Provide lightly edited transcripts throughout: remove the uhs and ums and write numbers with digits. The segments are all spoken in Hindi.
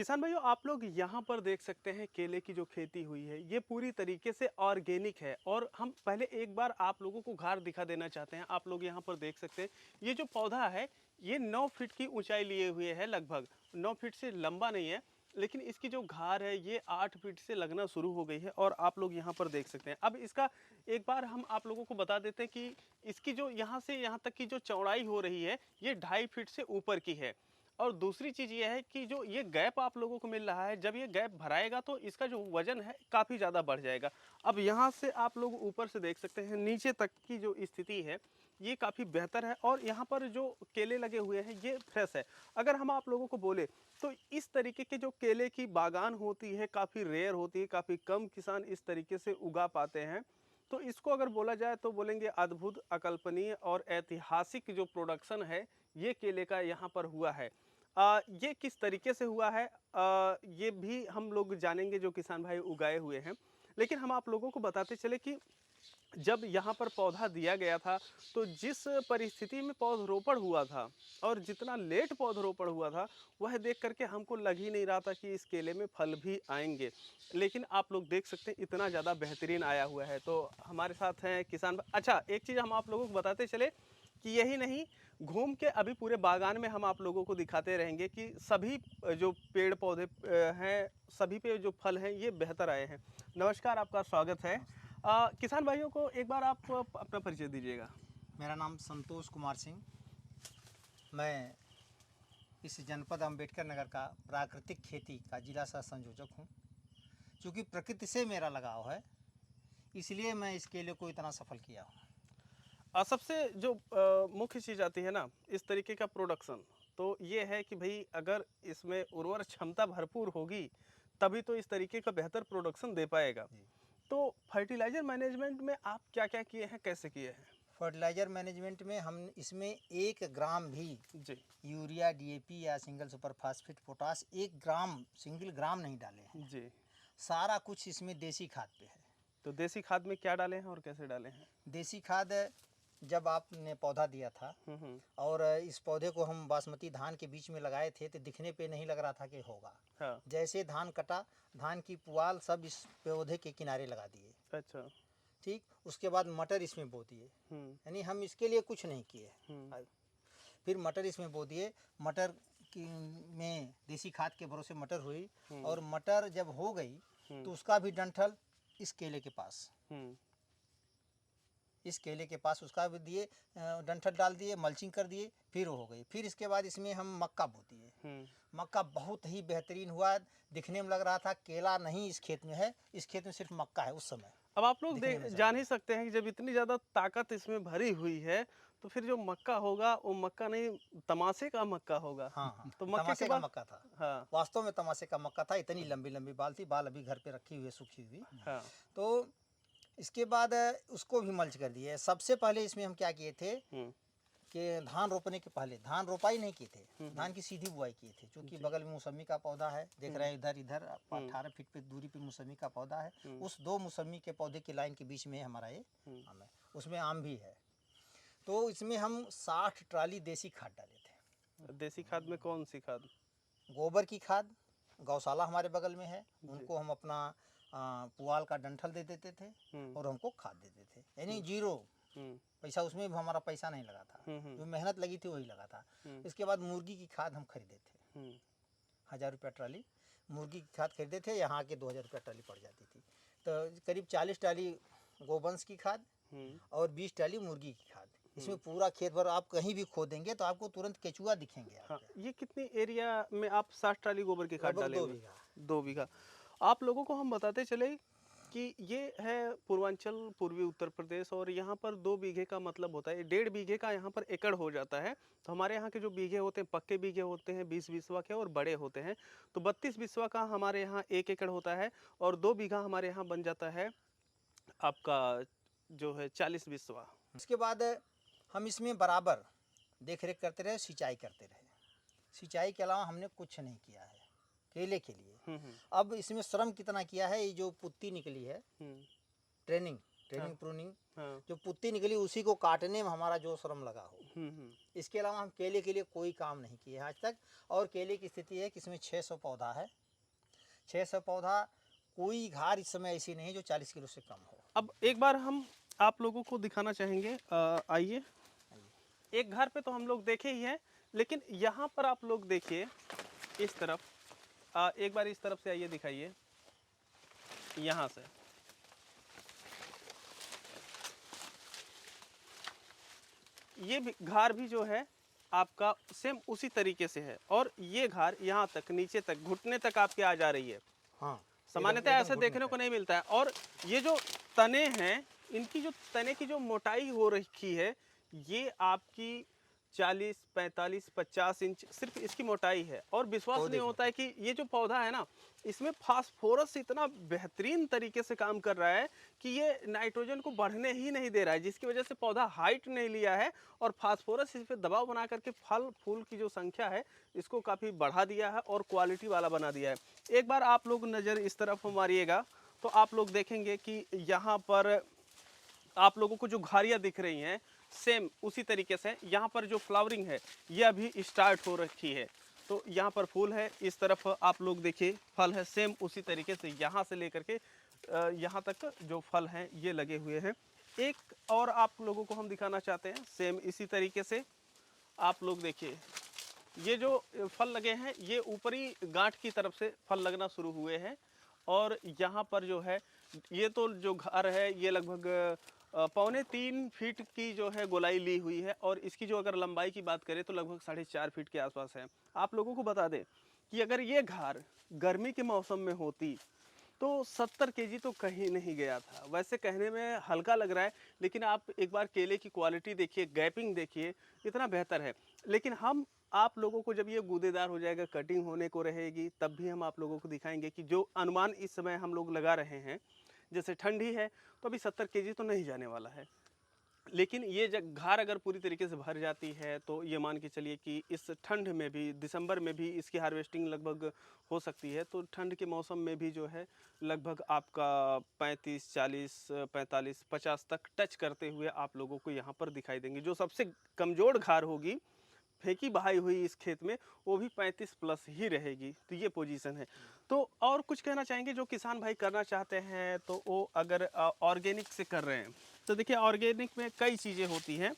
किसान भाइयों, आप लोग यहाँ पर देख सकते हैं केले की जो खेती हुई है ये पूरी तरीके से ऑर्गेनिक है। और हम पहले एक बार आप लोगों को घार दिखा देना चाहते हैं। आप लोग यहाँ पर देख सकते हैं ये जो पौधा है ये 9 फीट की ऊंचाई लिए हुए है। लगभग 9 फीट से लंबा नहीं है, लेकिन इसकी जो घार है ये 8 फीट से लगना शुरू हो गई है। और आप लोग यहाँ पर देख सकते हैं। अब इसका एक बार हम आप लोगों को बता देते हैं कि इसकी जो यहाँ से यहाँ तक की जो चौड़ाई हो रही है ये 2.5 फीट से ऊपर की है। और दूसरी चीज़ ये है कि जो ये गैप आप लोगों को मिल रहा है, जब ये गैप भराएगा तो इसका जो वजन है काफ़ी ज़्यादा बढ़ जाएगा। अब यहाँ से आप लोग ऊपर से देख सकते हैं नीचे तक की जो स्थिति है ये काफ़ी बेहतर है। और यहाँ पर जो केले लगे हुए हैं ये फ्रेश है। अगर हम आप लोगों को बोले तो इस तरीके के जो केले की बागान होती है काफ़ी रेयर होती है, काफ़ी कम किसान इस तरीके से उगा पाते हैं। तो इसको अगर बोला जाए तो बोलेंगे अद्भुत, अकल्पनीय और ऐतिहासिक जो प्रोडक्शन है ये केले का यहाँ पर हुआ है। ये किस तरीके से हुआ है ये भी हम लोग जानेंगे जो किसान भाई उगाए हुए हैं। लेकिन हम आप लोगों को बताते चले कि जब यहाँ पर पौधा दिया गया था तो जिस परिस्थिति में पौधरोपण हुआ था और जितना लेट पौधरोपण हुआ था वह देख करके हमको लग ही नहीं रहा था कि इस केले में फल भी आएंगे। लेकिन आप लोग देख सकते हैं इतना ज़्यादा बेहतरीन आया हुआ है। तो हमारे साथ हैं किसान अच्छा, एक चीज़ हम आप लोगों को बताते चले कि यही नहीं, घूम के अभी पूरे बागान में हम आप लोगों को दिखाते रहेंगे कि सभी जो पेड़ पौधे हैं सभी पे जो फल हैं ये बेहतर आए हैं। नमस्कार, आपका स्वागत है। किसान भाइयों को एक बार आप अपना परिचय दीजिएगा। मेरा नाम संतोष कुमार सिंह। मैं इस जनपद अम्बेडकर नगर का प्राकृतिक खेती का जिला सह संयोजक हूँ। चूँकि प्रकृति से मेरा लगाव है इसलिए मैं इस केले को इतना सफल किया हूँ। सबसे जो मुख्य चीज़ आती है ना इस तरीके का प्रोडक्शन, तो ये है कि भाई अगर इसमें उर्वर क्षमता भरपूर होगी तभी तो इस तरीके का बेहतर प्रोडक्शन दे पाएगा। तो फर्टिलाइजर मैनेजमेंट में आप क्या क्या किए हैं, कैसे किए हैं? फर्टिलाइज़र मैनेजमेंट में हम इसमें 1 ग्राम भी जी यूरिया, डीएपी या सिंगल सुपर फास्फेट, पोटास 1 ग्राम सिंगल ग्राम नहीं डाले हैं। जी। सारा कुछ इसमें देसी खाद पे है। तो देसी खाद में क्या डाले हैं और कैसे डाले हैं? देसी खाद जब आपने पौधा दिया था और इस पौधे को हम बासमती धान के बीच में लगाए थे तो दिखने पे नहीं लग रहा था कि होगा। हाँ। जैसे धान कटा, धान की पुआल सब इस पौधे के किनारे लगा दिए। अच्छा। ठीक, उसके बाद मटर इसमें बो दिए। यानी हम इसके लिए कुछ नहीं किए। फिर मटर इसमें बो दिए। मटर की में देसी खाद के भरोसे मटर हुई और मटर जब हो गई तो उसका भी डंठल इस केले के पास, इस केले के पास उसका भी दिए, डंठल डाल दिए, मल्चिंग कर दिए, फिर हो गई। फिर इसके बाद इसमें हम मक्का बो दिए। मक्का बहुत ही बेहतरीन हुआ। दिखने में लग रहा था केला नहीं इस खेत में है, इस खेत में सिर्फ मक्का है उस समय। अब आप लोग दिखने में जान ही सकते हैं कि जब इतनी ज़्यादा ताकत इसमें भरी हुई है तो फिर जो मक्का होगा वो मक्का नहीं तमाशे का मक्का होगा। हाँ हाँ, तो मक्के के तमाशे का बाद मक्का था। हाँ वास्तव में तमाशे का मक्का था। इतनी लंबी लंबी बाल थी, बाल अभी घर पे रखी हुई है सूखी हुई। हाँ। तो इसके बाद उसको भी मल्च कर दिए। सबसे पहले इसमें हम क्या किए थे कि धान रोपने के पहले धान रोपाई नहीं किए थे, धान की सीधी बुआई किए थे। क्योंकि बगल में मौसमी का पौधा है, देख रहे हैं इधर इधर 18 फीट पे दूरी पे मौसमी का पौधा है। उस 2 मौसमी के पौधे की लाइन के बीच में हमारा ये आम है, उसमें आम भी है। तो इसमें हम 60 ट्राली देसी खाद डाले थे। देसी खाद में कौन सी खाद? गोबर की खाद, गौशाला हमारे बगल में है, उनको हम अपना पुआल का डंठल दे देते थे और हमको खाद देते थे। यानी जीरो पैसा, उसमें भी हमारा पैसा नहीं लगा था। जो मेहनत लगी थी वही लगा था। इसके बाद मुर्गी की खाद हम खरीदे थे। 1000 रुपया ट्राली मुर्गी की खाद खरीदे थे। यहाँ के 2000 रुपया ट्राली पड़ जाती थी। तो करीब 40 ट्राली गोवंश की खाद और 20 ट्राली मुर्गी की खाद। इसमें पूरा खेत भर आप कहीं भी खोदेंगे तो आपको तुरंत केचुआ दिखेंगे। हाँ, ये कितनी एरिया में आप 60 ट्राली गोबर की खाद डाले? 2 बीघा। 2 बीघा। आप लोगों को हम बताते चले कि ये है पूर्वांचल, पूर्वी उत्तर प्रदेश, और यहाँ पर 2 बीघे का मतलब होता है 1.5 बीघे का यहाँ पर एकड़ हो जाता है। तो हमारे यहाँ के जो बीघे होते हैं पक्के बीघे होते हैं 20 बिस्वा के और बड़े होते हैं। तो 32 बिस्वा का हमारे यहाँ 1 एकड़ होता है और 2 बीघा हमारे यहाँ बन जाता है आपका जो है 40 बिस्वा। इसके बाद हम इसमें बराबर देख रेख करते रहे, सिंचाई करते रहे। सिंचाई के अलावा हमने कुछ नहीं किया है केले के लिए। अब इसमें श्रम कितना किया है, ये जो पुत्ती निकली है ट्रेनिंग, ट्रेनिंग प्रूनिंग, हाँ। जो पुत्ती निकली उसी को काटने में हमारा जो श्रम लगा हो। इसके अलावा हम केले के लिए कोई काम नहीं किए आज तक। और केले की स्थिति है कि इसमें 600 पौधा है। 600 पौधा, कोई घार इस समय ऐसी नहीं जो 40 किलो से कम हो। अब एक बार हम आप लोगों को दिखाना चाहेंगे, आइए। एक घर पे तो हम लोग देखे ही हैं, लेकिन यहाँ पर आप लोग देखिए इस तरफ, एक बार इस तरफ से आइए, दिखाइए यहाँ से। ये भी घार भी जो है आपका सेम उसी तरीके से है, और ये घार यहाँ तक नीचे तक घुटने तक आपके आ जा रही है। हाँ, सामान्यतः ऐसे देखने को नहीं मिलता है। और ये जो तने हैं, इनकी जो तने की जो मोटाई हो रखी है, ये आपकी 40, 45, 50 इंच सिर्फ इसकी मोटाई है। और विश्वास नहीं होता है कि ये जो पौधा है ना, इसमें फास्फोरस इतना बेहतरीन तरीके से काम कर रहा है कि ये नाइट्रोजन को बढ़ने ही नहीं दे रहा है, जिसकी वजह से पौधा हाइट नहीं लिया है, और फास्फोरस इस पर दबाव बना करके फल फूल की जो संख्या है इसको काफ़ी बढ़ा दिया है और क्वालिटी वाला बना दिया है। एक बार आप लोग नज़र इस तरफ मारिएगा तो आप लोग देखेंगे कि यहाँ पर आप लोगों को जो घारियाँ दिख रही हैं, सेम उसी तरीके से यहाँ पर जो फ्लावरिंग है ये अभी स्टार्ट हो रखी है। तो यहाँ पर फूल है, इस तरफ आप लोग देखिए फल है, सेम उसी तरीके से यहाँ से लेकर के यहाँ तक जो फल हैं ये लगे हुए हैं। एक और आप लोगों को हम दिखाना चाहते हैं, सेम इसी तरीके से आप लोग देखिए, ये जो फल लगे हैं ये ऊपरी गांठ की तरफ से फल लगना शुरू हुए हैं। और यहाँ पर जो है ये तो जो घर है ये लगभग 2.25 फीट की जो है गोलाई ली हुई है, और इसकी जो अगर लंबाई की बात करें तो लगभग 4.5 फीट के आसपास है। आप लोगों को बता दें कि अगर ये घर गर्मी के मौसम में होती तो 70 केजी तो कहीं नहीं गया था। वैसे कहने में हल्का लग रहा है, लेकिन आप एक बार केले की क्वालिटी देखिए, गैपिंग देखिए, इतना बेहतर है। लेकिन हम आप लोगों को जब ये गूदेदार हो जाएगा, कटिंग होने को रहेगी, तब भी हम आप लोगों को दिखाएंगे कि जो अनुमान इस समय हम लोग लगा रहे हैं, जैसे ठंडी है तो अभी 70 केजी तो नहीं जाने वाला है, लेकिन ये जब घार अगर पूरी तरीके से भर जाती है तो ये मान के चलिए कि इस ठंड में भी, दिसंबर में भी इसकी हार्वेस्टिंग लगभग हो सकती है। तो ठंड के मौसम में भी जो है लगभग आपका 35, 40, 45, 50 तक टच करते हुए आप लोगों को यहाँ पर दिखाई देंगे। जो सबसे कमज़ोर घार होगी फेंकी बहाई हुई इस खेत में, वो भी 35 प्लस ही रहेगी। तो ये पोजीशन है। तो और कुछ कहना चाहेंगे जो किसान भाई करना चाहते हैं तो वो अगर ऑर्गेनिक से कर रहे हैं, तो देखिए ऑर्गेनिक में कई चीज़ें होती हैं,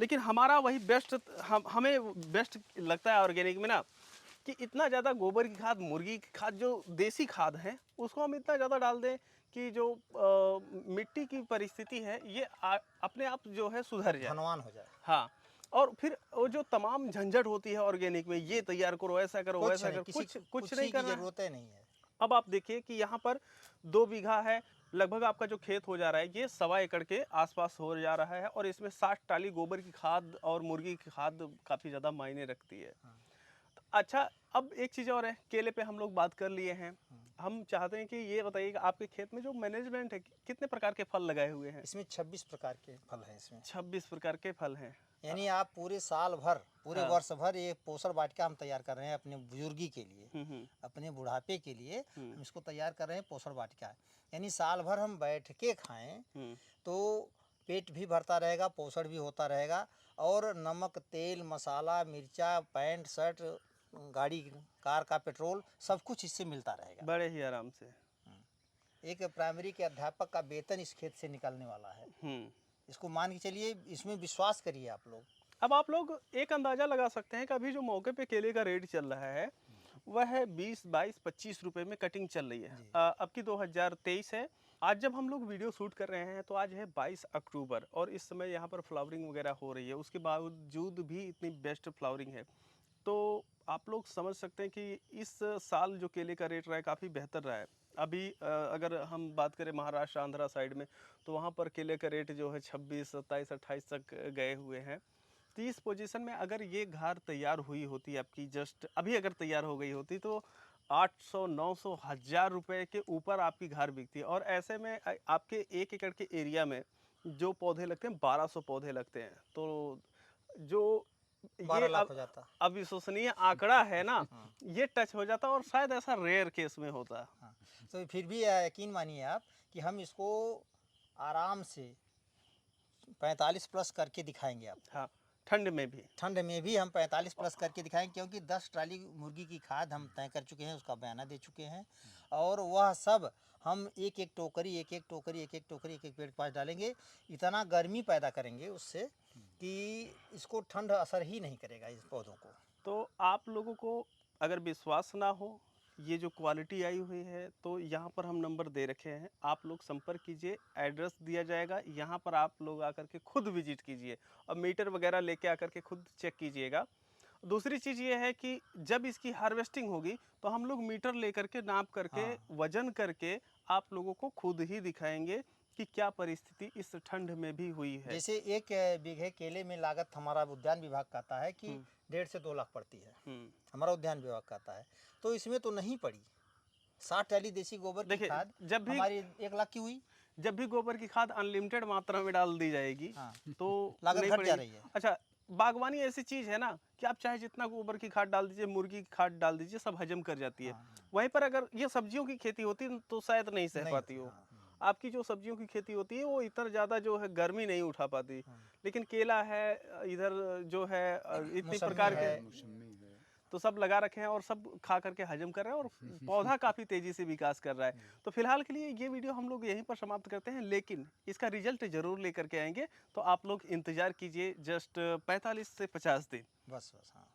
लेकिन हमारा वही बेस्ट, हमें बेस्ट लगता है ऑर्गेनिक में ना, कि इतना ज़्यादा गोबर की खाद, मुर्गी की खाद, जो देसी खाद है उसको हम इतना ज़्यादा डाल दें कि जो मिट्टी की परिस्थिति है ये अपने आप जो है सुधर जाए, धनवान हो जाए। हाँ। और फिर वो जो तमाम झंझट होती है ऑर्गेनिक में, ये तैयार करो, ऐसा करो, वैसा करो, कुछ नहीं करना, जरूरत नहीं है। अब आप देखिए कि यहाँ पर 2 बीघा है, लगभग आपका जो खेत हो जा रहा है ये 1.25 एकड़ के आसपास हो जा रहा है, और इसमें 60 टाली गोबर की खाद और मुर्गी की खाद काफ़ी ज़्यादा मायने रखती है। तो अच्छा, अब एक चीज़ और है, केले पे हम लोग बात कर लिए हैं, हम चाहते हैं कि ये बताइए कि आपके खेत में जो मैनेजमेंट है, कितने प्रकार के फल लगाए हुए हैं? इसमें 26 प्रकार के फल हैं। इसमें 26 प्रकार के फल हैं, यानी आप पूरे साल भर, पूरे वर्ष भर ये पोषण वाटिका हम तैयार कर रहे हैं अपने बुजुर्गी के लिए, अपने बुढ़ापे के लिए हम इसको तैयार कर रहे हैं पोषण वाटिका। यानी साल भर हम बैठ के खाएं तो पेट भी भरता रहेगा, पोषण भी होता रहेगा, और नमक, तेल, मसाला, मिर्चा, पैंट, शर्ट, गाड़ी, कार का पेट्रोल, सब कुछ इससे मिलता रहेगा बड़े ही आराम से। एक प्राइमरी के अध्यापक का वेतन इस खेत से निकलने वाला है। इसको मान के चलिए, इसमें विश्वास करिए आप लोग। अब आप लोग एक अंदाज़ा लगा सकते हैं कि अभी जो मौके पे केले का रेट चल रहा है वह है 20, 22, 25 रुपए में कटिंग चल रही है। अब की 2023 है। आज जब हम लोग वीडियो शूट कर रहे हैं तो आज है 22 अक्टूबर, और इस समय यहाँ पर फ्लावरिंग वगैरह हो रही है, उसके बावजूद भी इतनी बेस्ट फ्लावरिंग है। तो आप लोग समझ सकते हैं कि इस साल जो केले का रेट रहा है काफ़ी बेहतर रहा है। अभी अगर हम बात करें महाराष्ट्र, आंध्रा साइड में, तो वहाँ पर केले का रेट जो है 26, 27, 28 तक गए हुए हैं। तो इस पोजीशन में अगर ये घार तैयार हुई होती आपकी, जस्ट अभी अगर तैयार हो गई होती, तो 800, 900, 1000 रुपये के ऊपर आपकी घार बिकती है। और ऐसे में आपके 1 एकड़ के एरिया में जो पौधे लगते हैं 1200 पौधे लगते हैं, तो जो 12 लाख हो जाता। अविश्वसनीय आंकड़ा है ना, ये टच हो जाता, और शायद ऐसा रेयर केस में होता। तो फिर भी यकीन मानिए आप कि हम इसको आराम से 45 प्लस करके दिखाएंगे आप। हाँ, ठंड में भी। ठंड में भी हम 45 प्लस करके दिखाएंगे, क्योंकि 10 ट्राली मुर्गी की खाद हम तय कर चुके हैं, उसका बयाना दे चुके हैं। और वह सब हम एक एक टोकरी एक एक पेड़ के पास डालेंगे। इतना गर्मी पैदा करेंगे उससे कि इसको ठंड असर ही नहीं करेगा इस पौधों को। तो आप लोगों को अगर विश्वास ना हो ये जो क्वालिटी आई हुई है, तो यहाँ पर हम नंबर दे रखे हैं, आप लोग संपर्क कीजिए, एड्रेस दिया जाएगा, यहाँ पर आप लोग आकर के खुद विजिट कीजिए और मीटर वगैरह लेके आकर के खुद चेक कीजिएगा। दूसरी चीज़ ये है कि जब इसकी हार्वेस्टिंग होगी तो हम लोग मीटर लेकर के नाप करके हाँ। वजन करके आप लोगों को खुद ही दिखाएंगे कि क्या परिस्थिति इस ठंड में भी हुई है। जैसे 1 बीघे केले में लागत हमारा उद्यान विभाग कहता है कि 1.5 से 2 लाख पड़ती है, हमारा उद्यान विभाग कहता है, तो इसमें तो नहीं पड़ी। 60 टैली देसी गोबर की खाद जब भी हमारी 1 लाख की हुई। जब भी गोबर की खाद अनलिमिटेड मात्रा में डाल दी जाएगी हाँ। तो लागत नहीं घट जा पड़ेगी। रही है। अच्छा, बागवानी ऐसी चीज है ना कि आप चाहे जितना गोबर की खाद डाल दीजिए, मुर्गी की खाद डाल दीजिए, सब हजम कर जाती है। हाँ। वहीं पर अगर ये सब्जियों की खेती होती तो शायद नहीं सह नहीं पाती होती, हो। हाँ। आपकी जो सब्जियों की खेती होती है वो इतना ज़्यादा जो है गर्मी नहीं उठा पाती, हाँ। लेकिन केला है, इधर जो है इतनी मौसमी प्रकार के है। तो सब लगा रखे हैं और सब खा करके हजम कर रहे हैं और पौधा काफ़ी तेज़ी से विकास कर रहा है। तो फिलहाल के लिए ये वीडियो हम लोग यहीं पर समाप्त करते हैं, लेकिन इसका रिजल्ट ज़रूर लेकर के आएंगे, तो आप लोग इंतज़ार कीजिए जस्ट 45 से 50 दिन। बस हाँ।